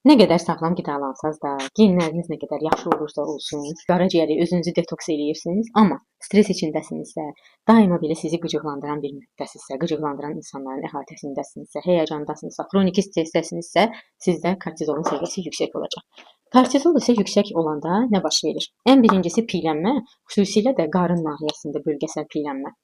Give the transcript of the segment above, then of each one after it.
Nə qədər sağlam qidalansanız da, geyimləriniz nə qədər yaxşı olursa olsun, qaraciyəri özünüzü detoks eləyirsiniz, amma stres içindəsinizsə, daima belə sizi qıcıqlandıran bir müddəsinizsə, qıcıqlandıran insanların əhatəsindəsinizsə, həyəcandasınızsa, xroniki stressdəsinizsə, sizdə kortizolun səviyyəsi yüksək olacaq. Kortizol isə yüksək olanda nə baş verir? Ən birincisi piylənmə, xüsusilə də qarın nahiyəsində bölgəsəl piylənmə.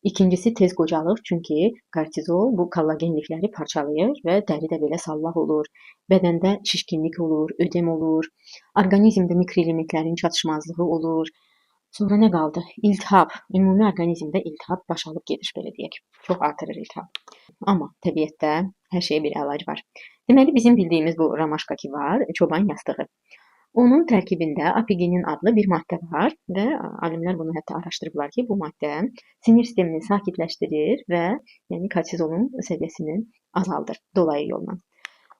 İkincisi tez qocalıq, çünki kortizol bu kollagenlikləri parçalayır və dəridə belə sallaq olur, bədəndə şişkinlik olur, ödem olur, orqanizmdə mikroelementlərin çatışmazlığı olur. Sonra nə qaldı? İltihab. Ümumi orqanizmdə iltihab baş alıb gedir, belə deyək. Çox artırır iltihab. Amma təbiətdə hər şeyə bir əlac var. Deməli, bizim bildiyimiz bu ramaşka ki var, çoban yastığı. Onun tərkibində apigenin adlı bir maddə var və alimlər bunu hətta araşdırıblar ki, bu maddə sinir sistemini sakitləşdirir və yəni kortizolun səviyyəsini azaldır dolayı yolla.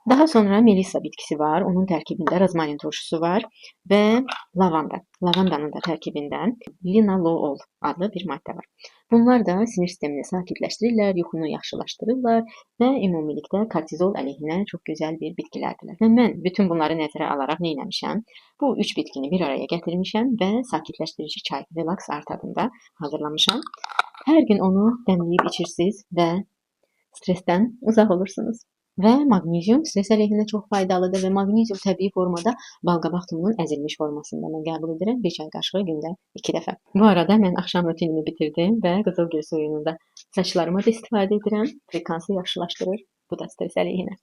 Daha sonra melissa bitkisi var. Onun tərkibində rozmarin turşusu var və lavanda. Lavandanın da tərkibində linalool adlı bir maddə var. Bunlar da sinir sistemini sakitləşdirirlər, yuxunu yaxşılaşdırırlar və ümumilikdə kortizol əleyhinə çox gözəl bir bitkilərdirlər. Və mən bütün bunları nəzərə alaraq nə etmişəm? Bu üç bitkini bir araya gətirmişəm və sakitləşdirici çay, relax art adında hazırlamışam. Hər gün onu dəmləyib içirsiniz və stressdən uzaq olursunuz. Və maqnezium stres əleyhinə çox faydalıdır və maqnezium təbii formada balqabaq tumunun əzilmiş formasında mən qəbul edirəm 1 çay qaşığı gündə 2 dəfə. Bu arada mən axşam rutinimi bitirdim və qızılgül suyunu da saçlarıma da istifadə edirəm. Frekansı yaxşılaşdırır. Bu da stres əleyhinə.